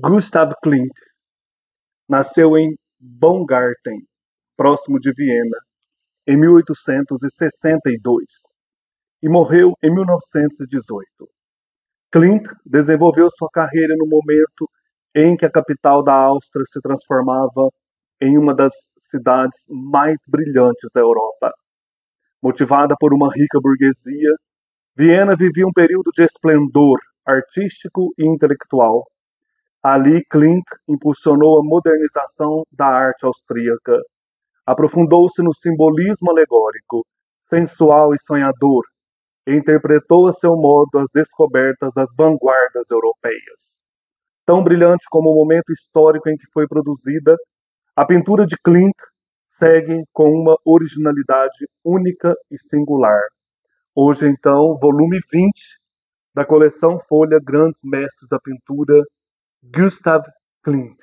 Gustav Klimt nasceu em Baumgarten, próximo de Viena, em 1862 e morreu em 1918. Klimt desenvolveu sua carreira no momento em que a capital da Áustria se transformava em uma das cidades mais brilhantes da Europa. Motivada por uma rica burguesia, Viena vivia um período de esplendor artístico e intelectual. Ali, Klimt impulsionou a modernização da arte austríaca. Aprofundou-se no simbolismo alegórico, sensual e sonhador, e interpretou a seu modo as descobertas das vanguardas europeias. Tão brilhante como o momento histórico em que foi produzida, a pintura de Klimt segue com uma originalidade única e singular. Hoje, então, volume 20 da coleção Folha Grandes Mestres da Pintura, Gustav Klimt.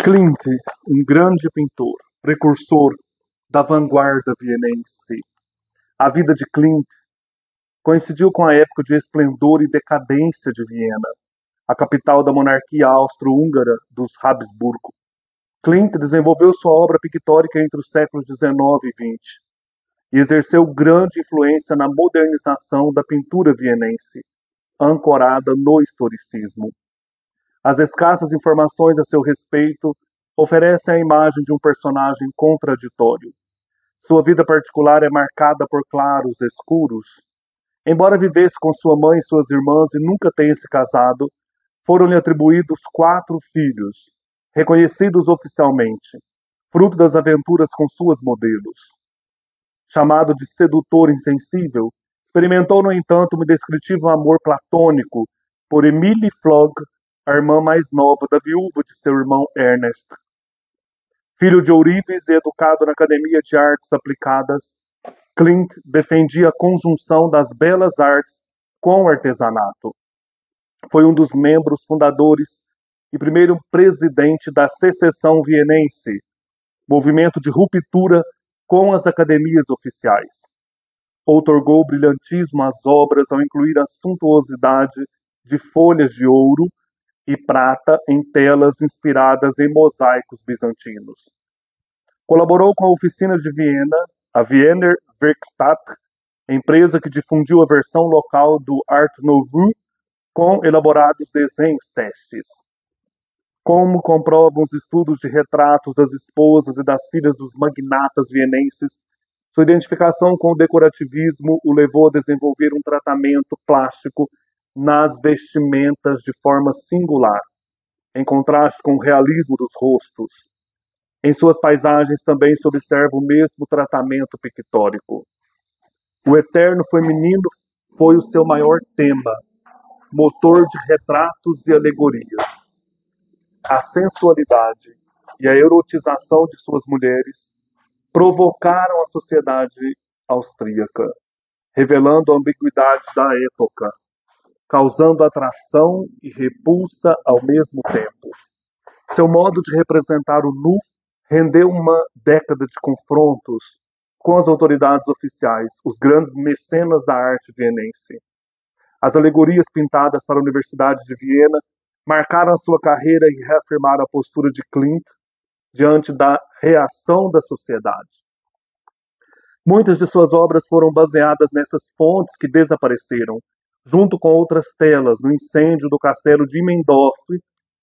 Klimt, um grande pintor, precursor da vanguarda vienense. A vida de Klimt coincidiu com a época de esplendor e decadência de Viena, a capital da monarquia austro-húngara dos Habsburgo. Klimt desenvolveu sua obra pictórica entre os séculos XIX e XX e exerceu grande influência na modernização da pintura vienense, ancorada no historicismo. As escassas informações a seu respeito oferecem a imagem de um personagem contraditório. Sua vida particular é marcada por claros escuros. Embora vivesse com sua mãe e suas irmãs e nunca tenha se casado, foram-lhe atribuídos 4 filhos, reconhecidos oficialmente, fruto das aventuras com suas modelos. Chamado de sedutor insensível, experimentou, no entanto, um indescritível amor platônico por Emilie Flog, a irmã mais nova da viúva de seu irmão Ernest. Filho de ourives e educado na Academia de Artes Aplicadas, Klimt defendia a conjunção das belas artes com o artesanato. Foi um dos membros fundadores e primeiro presidente da Secessão Vienense, movimento de ruptura com as academias oficiais. Outorgou brilhantismo às obras ao incluir a suntuosidade de folhas de ouro e prata em telas inspiradas em mosaicos bizantinos. Colaborou com a oficina de Viena, a Wiener Werkstatt, empresa que difundiu a versão local do Art Nouveau com elaborados desenhos testes. Como comprovam os estudos de retratos das esposas e das filhas dos magnatas vienenses, sua identificação com o decorativismo o levou a desenvolver um tratamento plástico nas vestimentas de forma singular, em contraste com o realismo dos rostos. Em suas paisagens também se observa o mesmo tratamento pictórico. O eterno feminino foi o seu maior tema, motor de retratos e alegorias. A sensualidade e a erotização de suas mulheres provocaram a sociedade austríaca, revelando a ambiguidade da época, causando atração e repulsa ao mesmo tempo. Seu modo de representar o nu rendeu uma década de confrontos com as autoridades oficiais, os grandes mecenas da arte vienense. As alegorias pintadas para a Universidade de Viena marcaram a sua carreira e reafirmaram a postura de Klimt diante da reação da sociedade. Muitas de suas obras foram baseadas nessas fontes que desapareceram, junto com outras telas, no incêndio do castelo de Immendorf,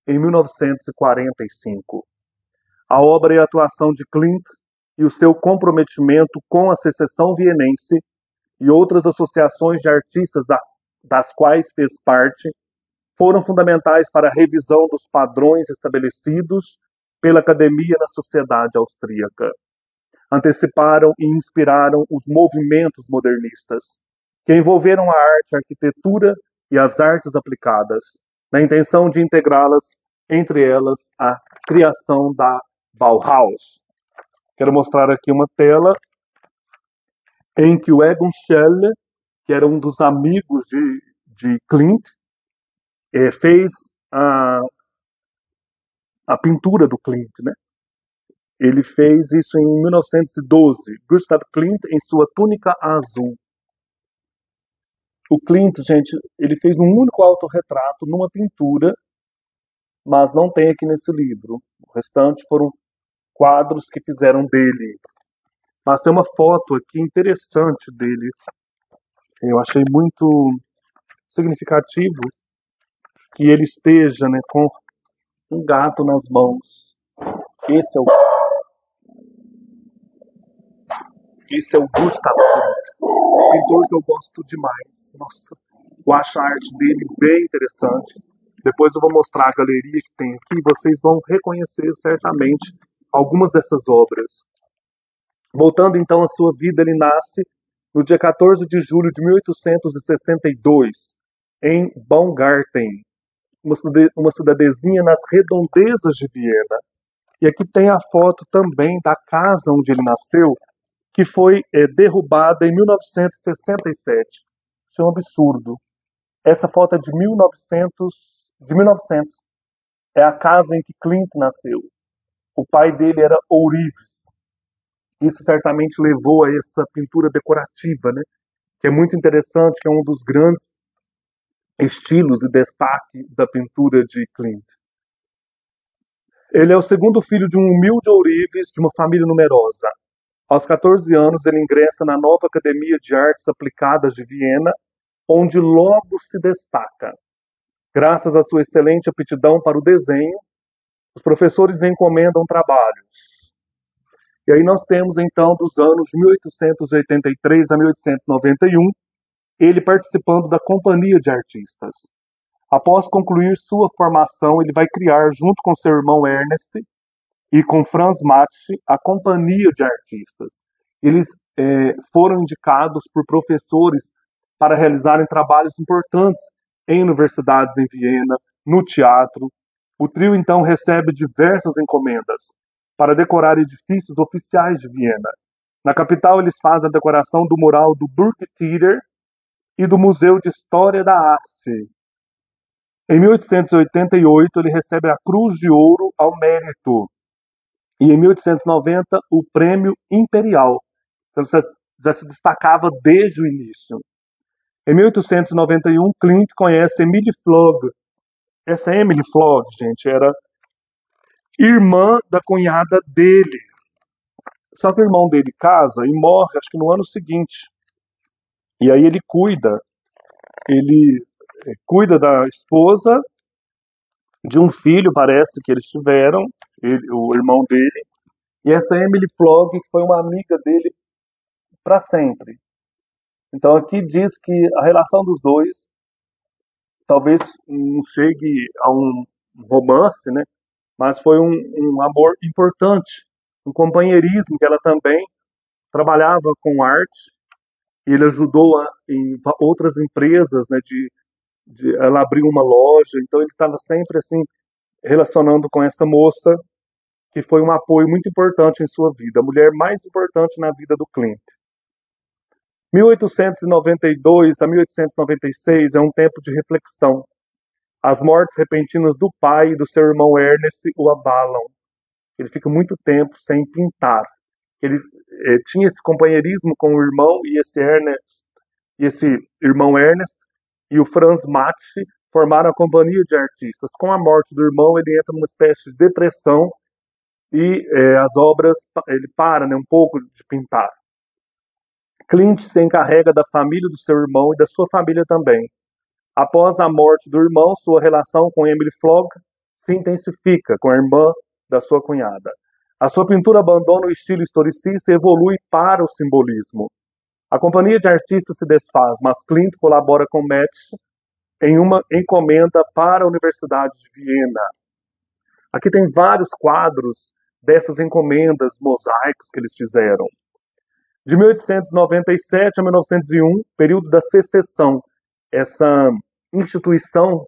em 1945. A obra e a atuação de Klimt e o seu comprometimento com a Secessão Vienense e outras associações de artistas das quais fez parte foram fundamentais para a revisão dos padrões estabelecidos pela academia na sociedade austríaca. Anteciparam e inspiraram os movimentos modernistas, que envolveram a arte, a arquitetura e as artes aplicadas, na intenção de integrá-las, entre elas, a criação da Bauhaus. Quero mostrar aqui uma tela em que o Egon Schiele, que era um dos amigos de Klimt, fez a pintura do Klimt, né? Ele fez isso em 1912. Gustav Klimt em sua túnica azul. O Klimt, gente, ele fez um único autorretrato numa pintura, mas não tem aqui nesse livro. O restante foram quadros que fizeram dele. Mas tem uma foto aqui interessante dele. Eu achei muito significativo que ele esteja, né, com um gato nas mãos. Esse é o Gustav Klimt, pintor que eu gosto demais. Nossa, eu acho a arte dele bem interessante. Depois eu vou mostrar a galeria que tem aqui, vocês vão reconhecer certamente algumas dessas obras. Voltando então à sua vida, ele nasce no dia 14 de julho de 1862, em Baumgarten, uma cidadezinha nas redondezas de Viena. E aqui tem a foto também da casa onde ele nasceu, que foi derrubada em 1967. Isso é um absurdo. Essa foto é de 1900. É a casa em que Klimt nasceu. O pai dele era ourives. Isso certamente levou a essa pintura decorativa, né? Que é muito interessante, que é um dos grandes estilos e destaque da pintura de Klimt. Ele é o segundo filho de um humilde ourives de uma família numerosa. Aos 14 anos, ele ingressa na nova Academia de Artes Aplicadas de Viena, onde logo se destaca. Graças à sua excelente aptidão para o desenho, os professores lhe encomendam trabalhos. E aí nós temos, então, dos anos de 1883 a 1891, ele participando da Companhia de Artistas. Após concluir sua formação, ele vai criar, junto com seu irmão Ernest e com Franz Matsche, a Companhia de Artistas. Eles foram indicados por professores para realizarem trabalhos importantes em universidades em Viena, no teatro. O trio, então, recebe diversas encomendas para decorar edifícios oficiais de Viena. Na capital, eles fazem a decoração do mural do Burgtheater e do Museu de História da Arte. Em 1888, ele recebe a Cruz de Ouro ao Mérito. E em 1890, o Prêmio Imperial. Então, já se destacava desde o início. Em 1891, Klimt conhece Emily Flog. Essa Emily Flog, gente, era irmã da cunhada dele. Só que o irmão dele casa e morre, acho que no ano seguinte. E aí ele cuida da esposa, de um filho, parece que eles tiveram, o irmão dele, e essa Emily Flog, que foi uma amiga dele para sempre. Então aqui diz que a relação dos dois talvez não chegue a um romance, né? Mas foi um amor importante, um companheirismo, que ela também trabalhava com arte, e ele ajudou em outras empresas, né, ela abriu uma loja, então ele estava sempre assim relacionando com essa moça, que foi um apoio muito importante em sua vida, a mulher mais importante na vida do Klimt. 1892 a 1896 é um tempo de reflexão. As mortes repentinas do pai e do seu irmão Ernest o abalam. Ele fica muito tempo sem pintar. Ele tinha esse companheirismo com o irmão e esse irmão Ernest e o Franz Matsche formaram a Companhia de Artistas. Com a morte do irmão, ele entra numa espécie de depressão e as obras, ele para, né, um pouco de pintar. Klimt se encarrega da família do seu irmão e da sua família também. Após a morte do irmão, sua relação com Emily Flog se intensifica com a irmã da sua cunhada. A sua pintura abandona o estilo historicista e evolui para o simbolismo. A Companhia de Artistas se desfaz, mas Klimt colabora com Metz em uma encomenda para a Universidade de Viena. Aqui tem vários quadros dessas encomendas, mosaicos que eles fizeram. De 1897 a 1901, período da secessão, essa instituição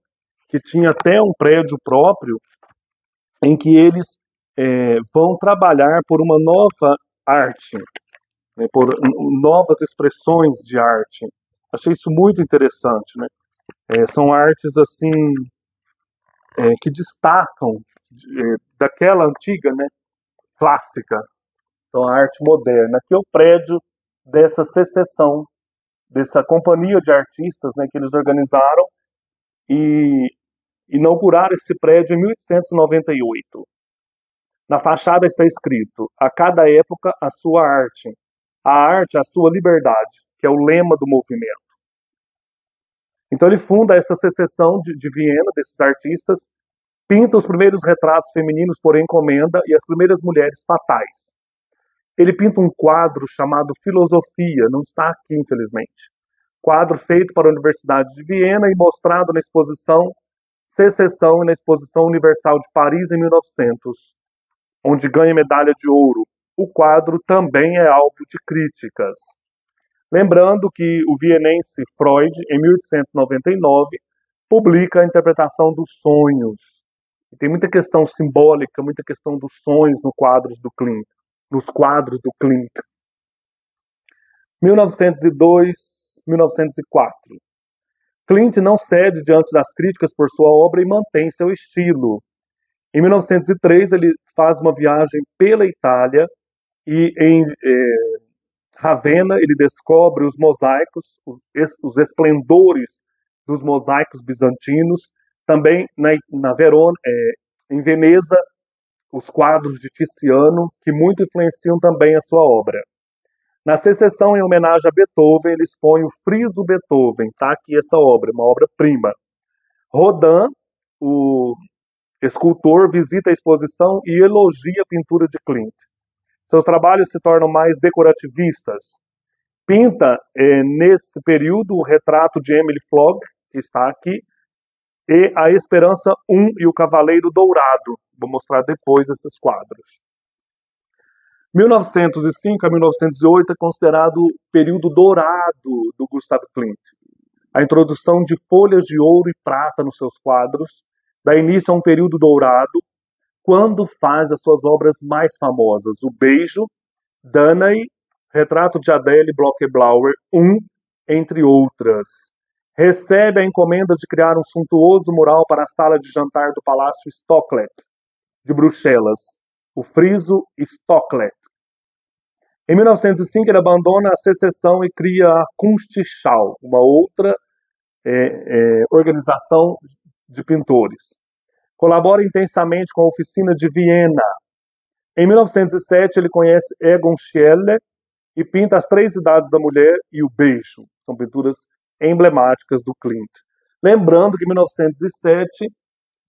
que tinha até um prédio próprio, em que eles vão trabalhar por uma nova arte, né, por novas expressões de arte. Achei isso muito interessante, né? São artes assim que destacam daquela antiga, né, clássica. Então, a arte moderna. Aqui é o prédio dessa secessão dessa companhia de artistas, né, que eles organizaram e inauguraram esse prédio em 1898. Na fachada está escrito: a cada época a sua arte, a arte a sua liberdade, que é o lema do movimento. Então ele funda essa secessão de Viena, desses artistas, pinta os primeiros retratos femininos por encomenda e as primeiras mulheres fatais. Ele pinta um quadro chamado Filosofia, não está aqui, infelizmente. Quadro feito para a Universidade de Viena e mostrado na exposição Secessão e na Exposição Universal de Paris em 1900, onde ganha medalha de ouro. O quadro também é alvo de críticas. Lembrando que o vienense Freud, em 1899, publica a interpretação dos sonhos. E tem muita questão simbólica, muita questão dos sonhos nos quadros do Klimt. 1902, 1904. Klimt não cede diante das críticas por sua obra e mantém seu estilo. Em 1903, ele faz uma viagem pela Itália e em Ravenna ele descobre os mosaicos, os esplendores dos mosaicos bizantinos. Também na Verona, em Veneza, os quadros de Tiziano, que muito influenciam também a sua obra. Na secessão, em homenagem a Beethoven, ele expõe o Friso Beethoven, tá aqui essa obra, uma obra-prima. Rodin, o escultor, visita a exposição e elogia a pintura de Klimt. Seus trabalhos se tornam mais decorativistas. Pinta, nesse período, o retrato de Emily Flog, que está aqui, e A Esperança I e o Cavaleiro Dourado. Vou mostrar depois esses quadros. 1905 a 1908 é considerado o período dourado do Gustav Klimt. A introdução de folhas de ouro e prata nos seus quadros dá início a um período dourado, quando faz as suas obras mais famosas: O Beijo, Danae, Retrato de Adele Bloch-Blauer I, entre outras. Recebe a encomenda de criar um suntuoso mural para a sala de jantar do Palácio Stocklet, de Bruxelas, o friso Stocklet. Em 1905, ele abandona a secessão e cria a Kunstschau, uma outra organização de pintores. Colabora intensamente com a Oficina de Viena. Em 1907, ele conhece Egon Schiele e pinta As Três Idades da Mulher e O Beijo. São pinturas emblemáticas do Klimt. Lembrando que em 1907,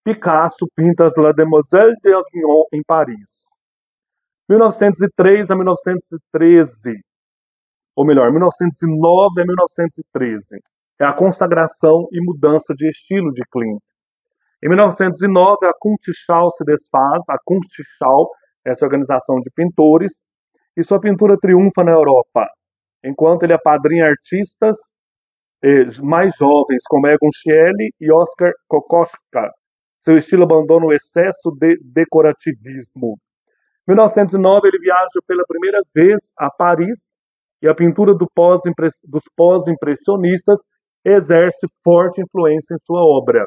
Picasso pinta as La Demoiselle d'Avignon em Paris. 1903 a 1913, ou melhor, 1909 a 1913, é a consagração e mudança de estilo de Klimt. Em 1909, a Kunstschau se desfaz, a Kunstschau, essa organização de pintores, e sua pintura triunfa na Europa, enquanto ele apadrinha artistas mais jovens, como Egon Schiele e Oskar Kokoschka. Seu estilo abandona o excesso de decorativismo. Em 1909, ele viaja pela primeira vez a Paris e a pintura dos pós-impressionistas exerce forte influência em sua obra.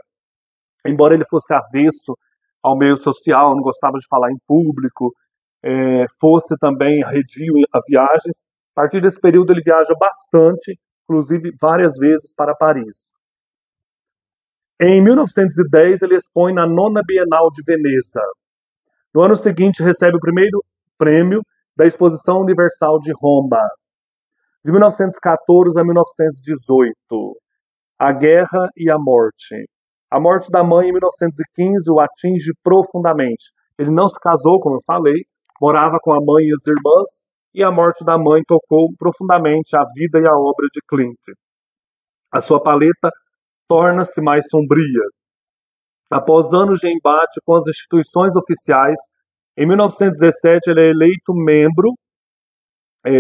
Embora ele fosse avesso ao meio social, não gostava de falar em público, fosse também arredio a viagens, a partir desse período ele viaja bastante, inclusive várias vezes para Paris. Em 1910, ele expõe na 9ª Bienal de Veneza. No ano seguinte, recebe o primeiro prêmio da Exposição Universal de Roma. De 1914 a 1918, A Guerra e a Morte. A morte da mãe em 1915 o atinge profundamente. Ele não se casou, como eu falei, morava com a mãe e as irmãs, e a morte da mãe tocou profundamente a vida e a obra de Klimt. A sua paleta torna-se mais sombria. Após anos de embate com as instituições oficiais, em 1917 ele é eleito membro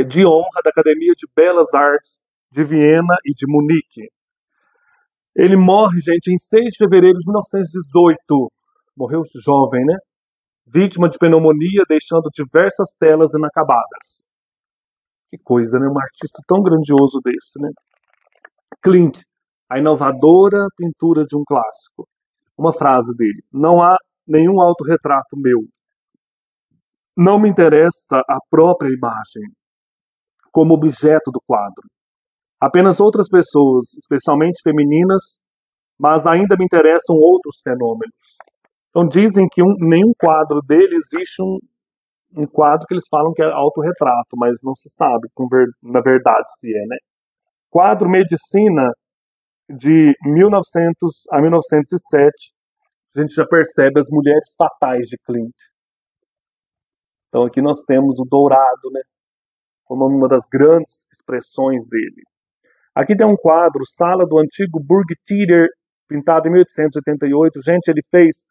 de honra da Academia de Belas Artes de Viena e de Munique. Ele morre, gente, em 6 de fevereiro de 1918. Morreu jovem, né? Vítima de pneumonia, deixando diversas telas inacabadas. Que coisa, né? Um artista tão grandioso desse, né? Klimt, a inovadora pintura de um clássico. Uma frase dele: não há nenhum autorretrato meu. Não me interessa a própria imagem como objeto do quadro. Apenas outras pessoas, especialmente femininas, mas ainda me interessam outros fenômenos. Então dizem que nenhum quadro dele existe um quadro que eles falam que é autorretrato, mas não se sabe na verdade se é, né? Quadro Medicina de 1900 a 1907, a gente já percebe as mulheres fatais de Klimt. Então aqui nós temos o dourado, né? Como uma das grandes expressões dele. Aqui tem um quadro, Sala do Antigo Burgtheater, pintado em 1888. Gente, ele fez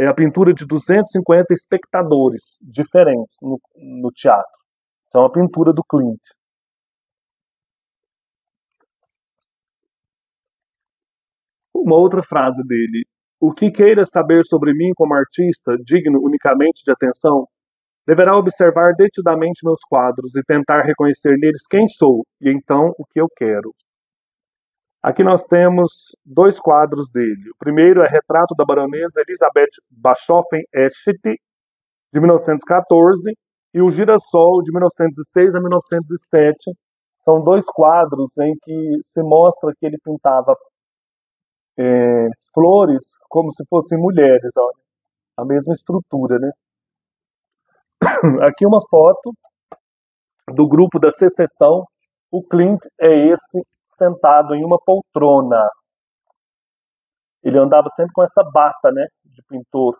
a pintura de 250 espectadores diferentes no teatro. Isso é uma pintura do Klimt. Uma outra frase dele. O que queira saber sobre mim como artista, digno unicamente de atenção, deverá observar detidamente meus quadros e tentar reconhecer neles quem sou e então o que eu quero. Aqui nós temos dois quadros dele. O primeiro é Retrato da Baronesa Elizabeth Bachofen-Eschet, de 1914, e o Girassol, de 1906 a 1907. São dois quadros em que se mostra que ele pintava flores como se fossem mulheres, olha, a mesma estrutura, né? Aqui uma foto do grupo da Secessão. O Klimt é esse sentado em uma poltrona. Ele andava sempre com essa bata, né, de pintor.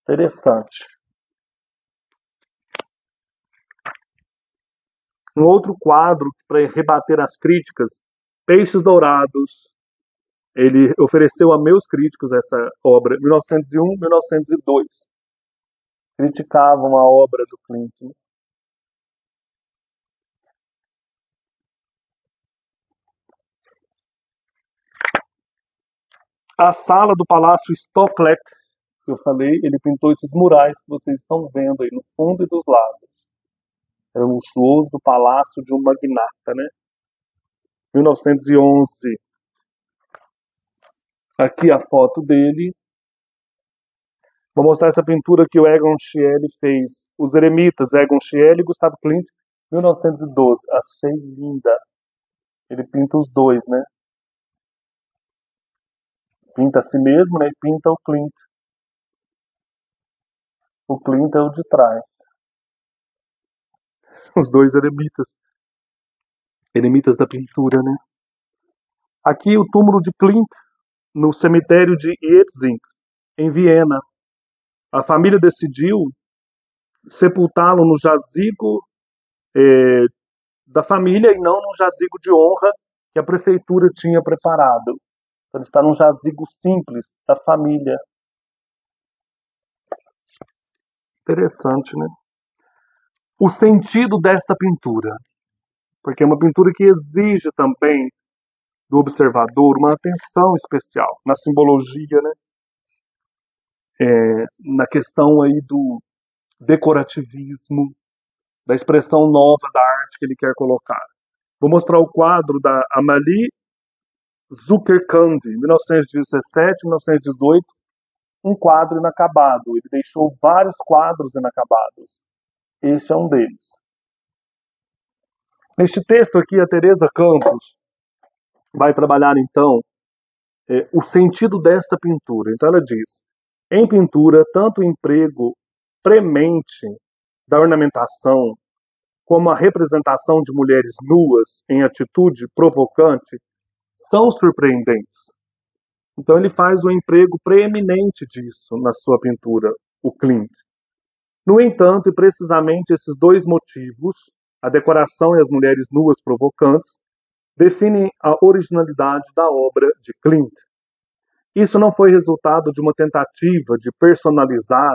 Interessante. Um outro quadro para rebater as críticas, Peixes Dourados. Ele ofereceu a meus críticos essa obra, 1901, 1902. Criticavam a obra do Klimt, né? A sala do Palácio Stocklet, que eu falei, ele pintou esses murais que vocês estão vendo aí no fundo e dos lados. Era um luxuoso palácio de um magnata, né? 1911. Aqui a foto dele. Vou mostrar essa pintura que o Egon Schiele fez. Os Eremitas, Egon Schiele e Gustavo Klimt, 1912. Achei linda. Ele pinta os dois, né? Pinta a si mesmo, né? E pinta o Klimt. O Klimt é o de trás. Os dois eremitas. Eremitas da pintura, né? Aqui o túmulo de Klimt, no cemitério de Ietzing, em Viena. A família decidiu sepultá-lo no jazigo da família e não no jazigo de honra que a prefeitura tinha preparado. Então, ele está num jazigo simples da família. Interessante, né? O sentido desta pintura, porque é uma pintura que exige também do observador uma atenção especial na simbologia, né? Na questão aí do decorativismo, da expressão nova da arte que ele quer colocar. Vou mostrar o quadro da Amalie Zuckerkand, 1917-1918, um quadro inacabado. Ele deixou vários quadros inacabados. Este é um deles. Neste texto aqui, a Teresa Campos vai trabalhar, então, o sentido desta pintura. Então ela diz, em pintura, tanto o emprego premente da ornamentação como a representação de mulheres nuas em atitude provocante são surpreendentes. Então ele faz o emprego preeminente disso na sua pintura, o Klimt. No entanto, e precisamente esses dois motivos, a decoração e as mulheres nuas provocantes, definem a originalidade da obra de Klimt. Isso não foi resultado de uma tentativa de personalizar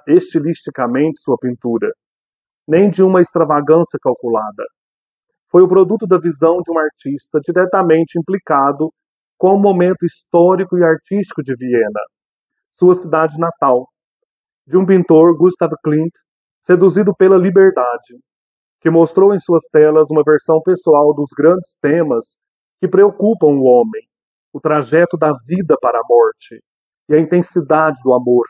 estilisticamente sua pintura, nem de uma extravagância calculada. Foi o produto da visão de um artista diretamente implicado com o momento histórico e artístico de Viena, sua cidade natal, de um pintor, Gustav Klimt, seduzido pela liberdade, que mostrou em suas telas uma versão pessoal dos grandes temas que preocupam o homem, o trajeto da vida para a morte e a intensidade do amor.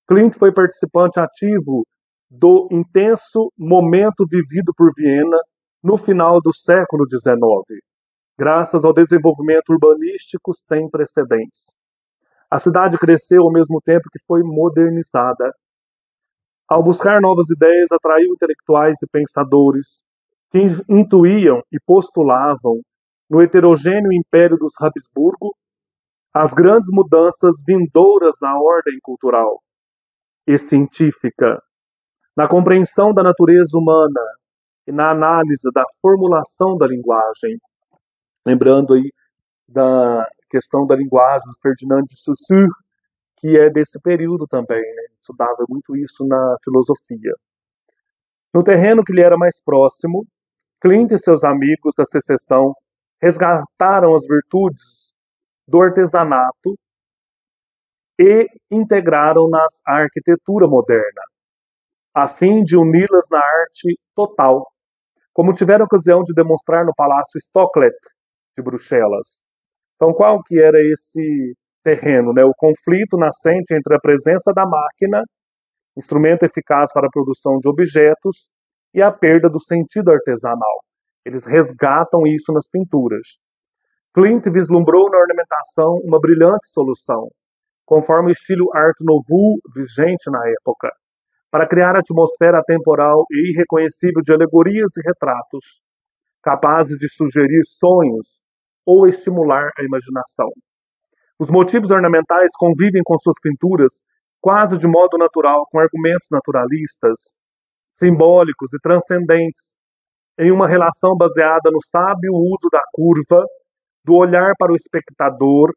Klimt foi participante ativo do intenso momento vivido por Viena no final do século XIX, graças ao desenvolvimento urbanístico sem precedentes. A cidade cresceu ao mesmo tempo que foi modernizada. Ao buscar novas ideias, atraiu intelectuais e pensadores que intuíam e postulavam no heterogêneo império dos Habsburgo as grandes mudanças vindouras na ordem cultural e científica, na compreensão da natureza humana e na análise da formulação da linguagem. Lembrando aí da questão da linguagem do Ferdinand de Saussure, que é desse período também, né? Estudava muito isso na filosofia. No terreno que lhe era mais próximo, Clint e seus amigos da secessão resgataram as virtudes do artesanato e integraram-nas à arquitetura moderna, a fim de uni-las na arte total, como tiveram ocasião de demonstrar no Palácio Stocklet de Bruxelas. Então, qual que era esse terreno, né? O conflito nascente entre a presença da máquina, instrumento eficaz para a produção de objetos, e a perda do sentido artesanal. Eles resgatam isso nas pinturas. Klimt vislumbrou na ornamentação uma brilhante solução, conforme o estilo Art Nouveau vigente na época, para criar atmosfera atemporal e irreconhecível de alegorias e retratos, capazes de sugerir sonhos ou estimular a imaginação. Os motivos ornamentais convivem com suas pinturas quase de modo natural com argumentos naturalistas, simbólicos e transcendentes, em uma relação baseada no sábio uso da curva, do olhar para o espectador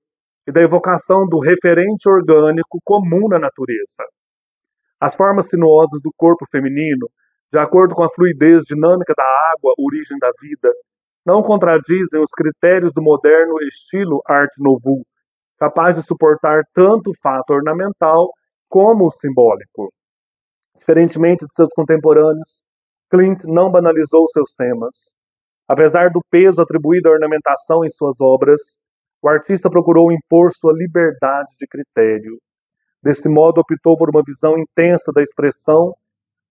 e da evocação do referente orgânico comum na natureza. As formas sinuosas do corpo feminino, de acordo com a fluidez dinâmica da água, origem da vida, não contradizem os critérios do moderno estilo Art Nouveau, capaz de suportar tanto o fato ornamental como o simbólico. Diferentemente de seus contemporâneos, Klimt não banalizou seus temas. Apesar do peso atribuído à ornamentação em suas obras, o artista procurou impor sua liberdade de critério. Desse modo, optou por uma visão intensa da expressão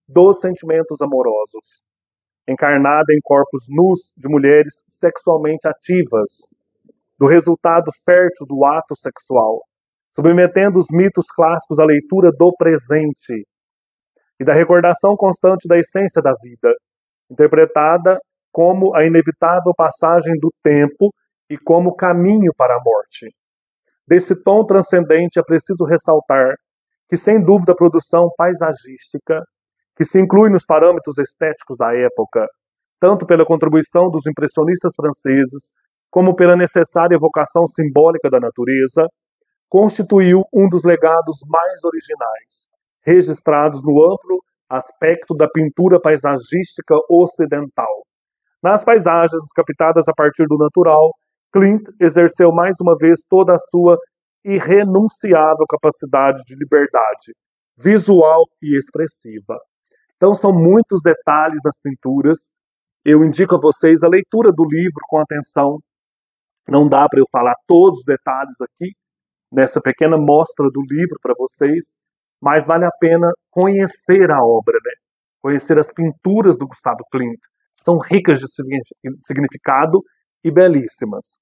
dos sentimentos amorosos, encarnada em corpos nus de mulheres sexualmente ativas, do resultado fértil do ato sexual, submetendo os mitos clássicos à leitura do presente e da recordação constante da essência da vida, interpretada como a inevitável passagem do tempo e como caminho para a morte. Desse tom transcendente é preciso ressaltar que, sem dúvida, a produção paisagística, que se inclui nos parâmetros estéticos da época, tanto pela contribuição dos impressionistas franceses, como pela necessária evocação simbólica da natureza, constituiu um dos legados mais originais, registrados no amplo aspecto da pintura paisagística ocidental. Nas paisagens captadas a partir do natural, Klimt exerceu mais uma vez toda a sua irrenunciável capacidade de liberdade visual e expressiva. Então são muitos detalhes nas pinturas. Eu indico a vocês a leitura do livro com atenção. Não dá para eu falar todos os detalhes aqui nessa pequena mostra do livro para vocês, mas vale a pena conhecer a obra, né? Conhecer as pinturas do Gustavo Klimt. São ricas de significado e belíssimas.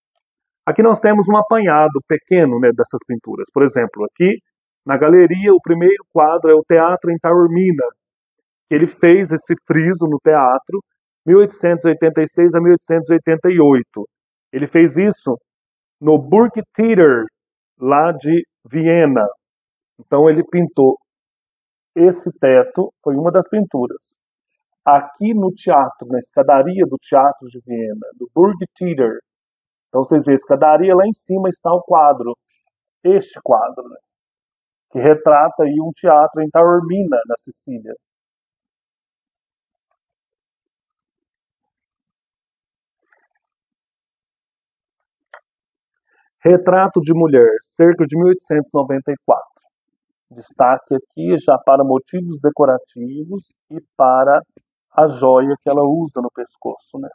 Aqui nós temos um apanhado pequeno, né, dessas pinturas. Por exemplo, aqui na galeria, o primeiro quadro é o Teatro em Taormina, que ele fez esse friso no teatro, 1886 a 1888. Ele fez isso no Burgtheater, lá de Viena. Então ele pintou esse teto, foi uma das pinturas. Aqui no teatro, na escadaria do Teatro de Viena, do Burgtheater. Então vocês veem, a escadaria lá em cima está o quadro, este quadro, né, que retrata aí um teatro em Taormina, na Sicília. Retrato de mulher, cerca de 1894. Destaque aqui já para motivos decorativos e para a joia que ela usa no pescoço, né?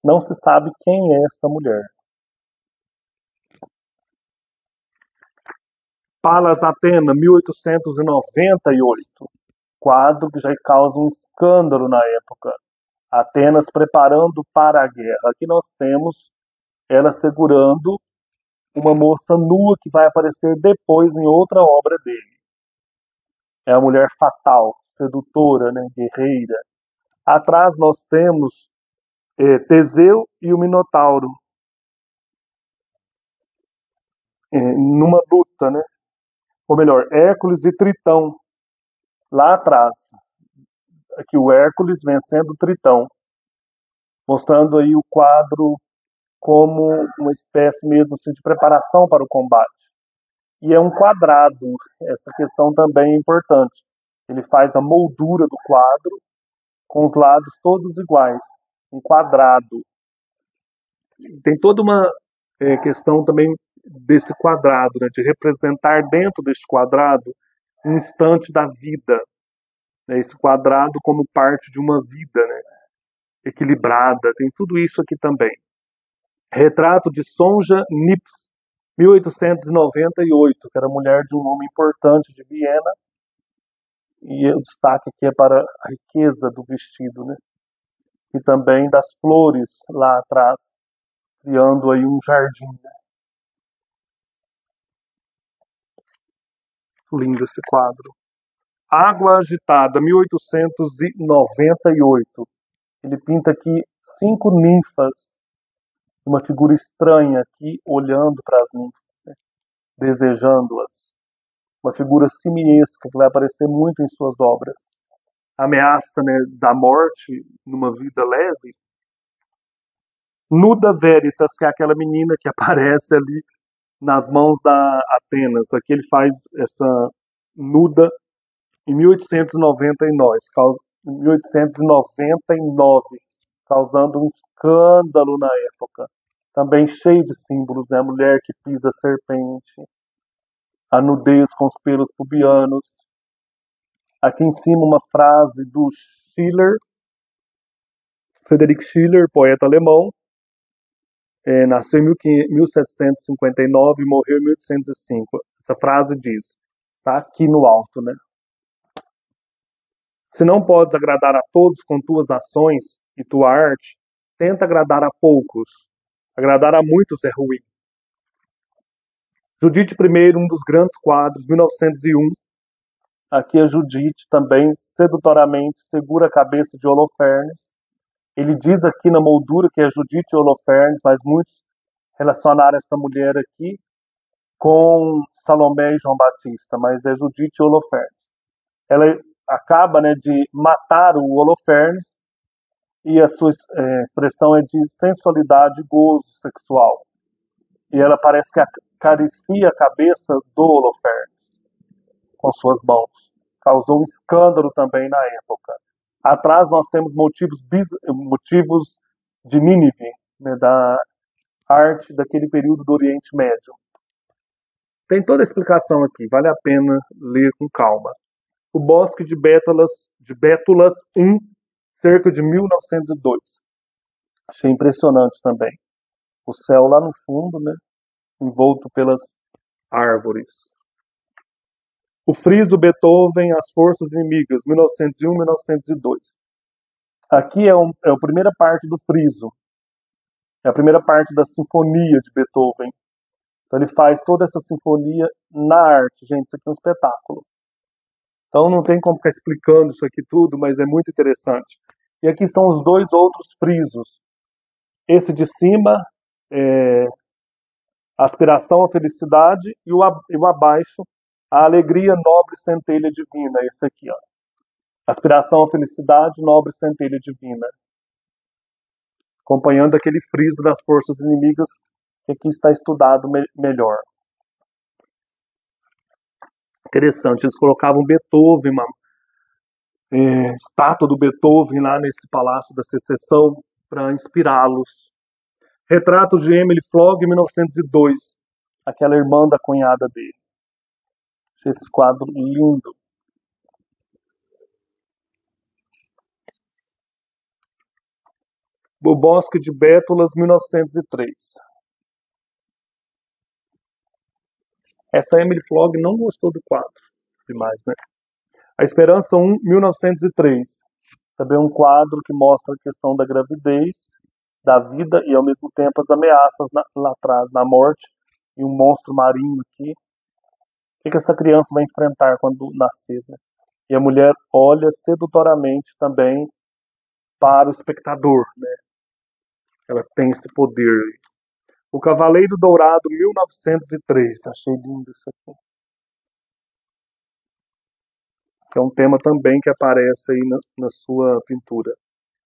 Não se sabe quem é esta mulher. Palas Atena, 1898. Quadro que já causa um escândalo na época. Atenas preparando para a guerra. Aqui nós temos ela segurando uma moça nua que vai aparecer depois em outra obra dele. É a mulher fatal, sedutora, né, guerreira. Atrás nós temos Teseu e o Minotauro numa luta, né? Ou melhor, Hércules e Tritão lá atrás. Aqui o Hércules vencendo o Tritão, mostrando aí o quadro como uma espécie mesmo assim, de preparação para o combate. E é um quadrado, essa questão também é importante. Ele faz a moldura do quadro com os lados todos iguais, um quadrado. Tem toda uma questão também desse quadrado, né, de representar dentro deste quadrado um instante da vida, né, esse quadrado como parte de uma vida, né, equilibrada, tem tudo isso aqui também. Retrato de Sonja Nips, 1898, que era mulher de um homem importante de Viena, e o destaque aqui é para a riqueza do vestido, né? E também das flores lá atrás, criando aí um jardim. Né? Lindo esse quadro. Água Agitada, 1898. Ele pinta aqui 5 ninfas, uma figura estranha aqui, olhando para as ninfas, né? Desejando-as. Uma figura simiesca que vai aparecer muito em suas obras. Ameaça, né, da morte numa vida leve. Nuda Veritas, que é aquela menina que aparece ali nas mãos da Atenas. Aqui ele faz essa nuda em 1899, causando um escândalo na época. Também cheio de símbolos, né? A mulher que pisa serpente, a nudez com os pelos pubianos. Aqui em cima uma frase do Schiller, Friedrich Schiller, poeta alemão, nasceu em 1759 e morreu em 1805. Essa frase diz, está aqui no alto, né? Se não podes agradar a todos com tuas ações e tua arte, tenta agradar a poucos. Agradar a muitos é ruim. Judite I, um dos grandes quadros, 1901. Aqui a Judite também, sedutoramente, segura a cabeça de Holofernes. Ele diz aqui na moldura que é Judite e Holofernes, mas muitos relacionaram essa mulher aqui com Salomé e João Batista, mas é Judite e Holofernes. Ela acaba, né, de matar o Holofernes e a sua expressão é de sensualidade e gozo sexual. E ela parece que acaricia a cabeça do Holofernes com suas mãos. Causou um escândalo também na época. Atrás nós temos motivos de Nínive, né, da arte daquele período do Oriente Médio. Tem toda a explicação aqui, vale a pena ler com calma. O Bosque de Bétulas I, cerca de 1902. Achei impressionante também. O céu lá no fundo, né, envolto pelas árvores. O friso Beethoven, As Forças Inimigas, 1901-1902. Aqui é a primeira parte do friso. É a primeira parte da sinfonia de Beethoven. Então ele faz toda essa sinfonia na arte. Gente, isso aqui é um espetáculo. Então não tem como ficar explicando isso aqui tudo, mas é muito interessante. E aqui estão os dois outros frisos. Esse de cima é Aspiração à Felicidade e o abaixo, A Alegria, Nobre Centelha Divina. Esse aqui, ó. Aspiração à Felicidade, Nobre Centelha Divina. Acompanhando aquele friso das forças inimigas que aqui está estudado melhor. Interessante, eles colocavam Beethoven, uma estátua do Beethoven lá nesse Palácio da Secessão para inspirá-los. Retrato de Emily Flog, 1902, aquela irmã da cunhada dele. Achei esse quadro lindo. O Bosque de Bétulas, 1903. Essa Emily Flog não gostou do quadro demais, né? A Esperança 1, 1903. Também um quadro que mostra a questão da gravidez, da vida e ao mesmo tempo as ameaças lá atrás, na morte e um monstro marinho aqui. O que essa criança vai enfrentar quando nascer, né? E a mulher olha sedutoramente também para o espectador, né? Ela tem esse poder. O Cavaleiro Dourado, 1903. Achei lindo isso aqui. Que é um tema também que aparece aí na sua pintura.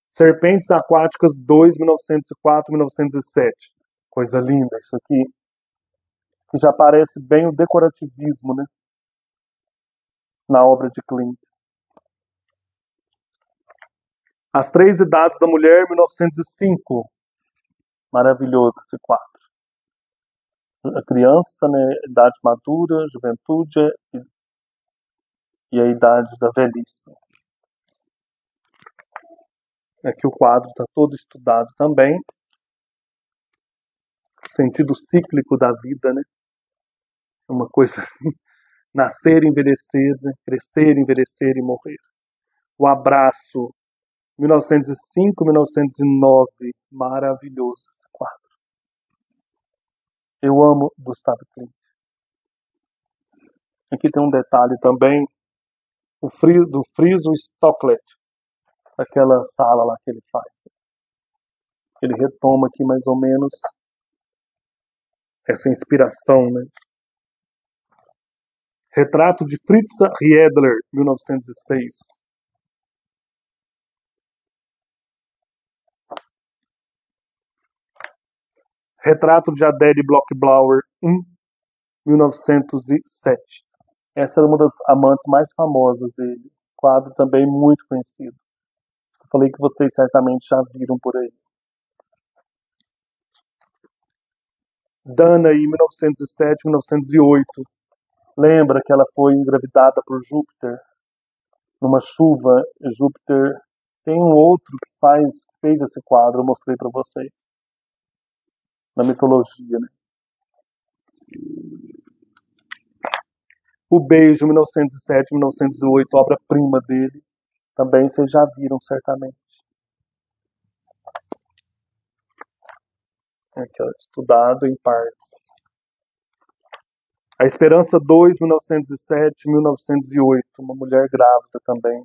Serpentes Aquáticas 2, 1904, 1907. Coisa linda isso aqui. Que já aparece bem o decorativismo, né? Na obra de Klimt. As Três Idades da Mulher, 1905. Maravilhoso esse quadro. A criança, né? Idade madura, juventude e a idade da velhice. Aqui o quadro está todo estudado também. O sentido cíclico da vida, né? Uma coisa assim. Nascer, envelhecer, né? Crescer, envelhecer e morrer. O Abraço, 1905, 1909. Maravilhoso esse quadro. Eu amo Gustavo Klimt. Aqui tem um detalhe também. Do friso Stocklet. Aquela sala lá que ele faz. Ele retoma aqui mais ou menos essa inspiração, né? Retrato de Fritz Riedler, 1906. Retrato de Adele Bloch-Blauer, 1907. Essa é uma das amantes mais famosas dele. Quadro também muito conhecido. Eu falei que vocês certamente já viram por aí. Dana, em 1907, 1908. Lembra que ela foi engravidada por Júpiter? Numa chuva, Júpiter... Tem um outro que fez esse quadro, eu mostrei para vocês. Na mitologia, né? O Beijo, 1907, 1908, obra-prima dele. Também vocês já viram, certamente. Aqui, ó, estudado em partes. A Esperança 2, 1907, 1908. Uma mulher grávida também.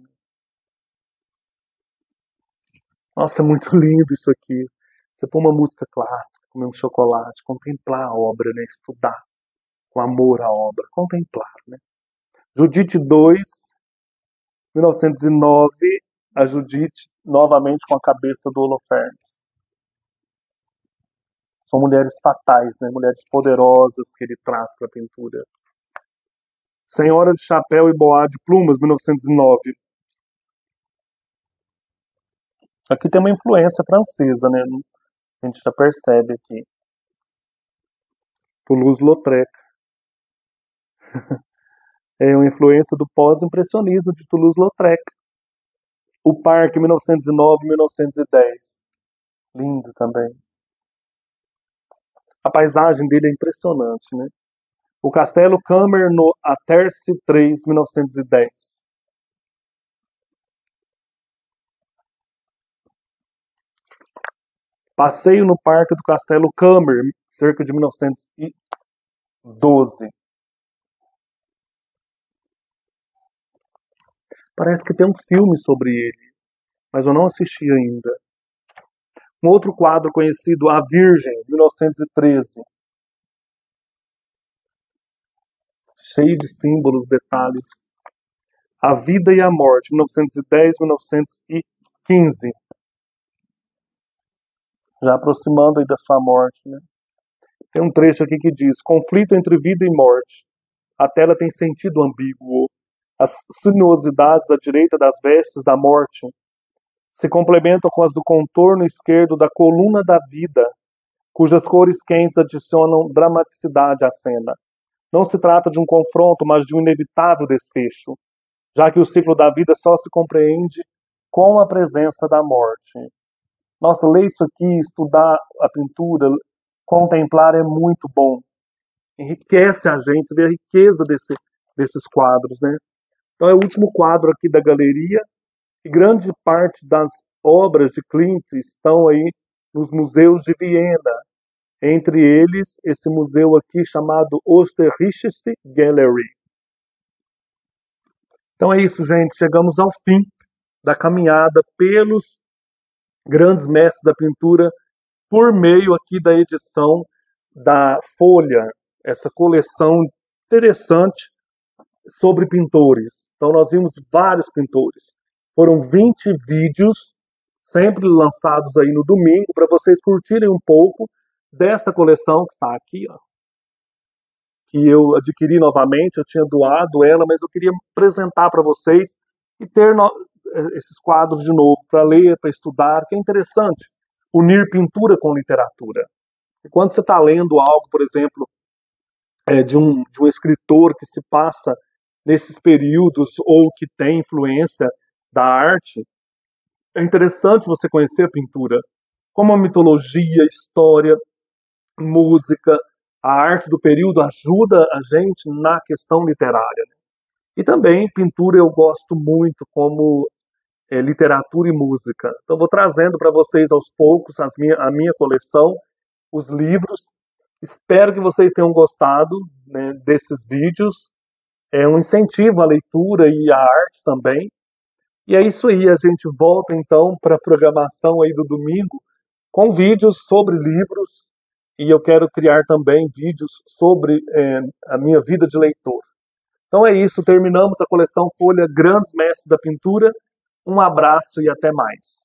Nossa, é muito lindo isso aqui. Você põe uma música clássica, comer um chocolate, contemplar a obra, né? Estudar com amor a obra. Contemplar, né? Judite 2, 1909. A Judite novamente com a cabeça do Holofernes. São mulheres fatais, né? Mulheres poderosas que ele traz para a pintura. Senhora de Chapéu e Boá de Plumas, 1909. Aqui tem uma influência francesa, né? A gente já percebe aqui. Toulouse-Lautrec. É uma influência do pós-impressionismo de Toulouse-Lautrec. O Parque, 1909, 1910. Lindo também. A paisagem dele é impressionante, né? O Castelo Kammer no Aterce 3, 1910. Passeio no Parque do Castelo Kammer, cerca de 1912. Parece que tem um filme sobre ele, mas eu não assisti ainda. Um outro quadro conhecido, A Virgem, 1913. Cheio de símbolos, detalhes. A Vida e a Morte, 1910, 1915. Já aproximando aí da sua morte, né? Tem um trecho aqui que diz: conflito entre vida e morte. A tela tem sentido ambíguo. As sinuosidades à direita das vestes da morte se complementam com as do contorno esquerdo da coluna da vida, cujas cores quentes adicionam dramaticidade à cena. Não se trata de um confronto, mas de um inevitável desfecho, já que o ciclo da vida só se compreende com a presença da morte. Nossa, ler isso aqui, estudar a pintura, contemplar é muito bom. Enriquece a gente, vê a riqueza desses quadros, né? Então é o último quadro aqui da galeria, E grande parte das obras de Klimt estão aí nos museus de Viena. Entre eles, esse museu aqui chamado Österreichische Galerie. Então é isso, gente. Chegamos ao fim da caminhada pelos grandes mestres da pintura por meio aqui da edição da Folha, essa coleção interessante sobre pintores. Então nós vimos vários pintores. Foram 20 vídeos, sempre lançados aí no domingo, para vocês curtirem um pouco desta coleção que está aqui, ó, que eu adquiri novamente. Eu tinha doado ela, mas eu queria apresentar para vocês e ter esses quadros de novo, para ler, para estudar, que é interessante unir pintura com literatura. E quando você está lendo algo, por exemplo, de um escritor que se passa nesses períodos ou que tem influência da arte, é interessante você conhecer a pintura, como a mitologia, a história, música, a arte do período ajuda a gente na questão literária. E também pintura eu gosto muito como literatura e música. Então vou trazendo para vocês aos poucos a minha coleção, os livros. Espero que vocês tenham gostado, né, desses vídeos. É um incentivo à leitura e à arte também. E é isso aí, a gente volta então para a programação aí do domingo com vídeos sobre livros, e eu quero criar também vídeos sobre a minha vida de leitor. Então é isso, terminamos a coleção Folha Grandes Mestres da Pintura. Um abraço e até mais.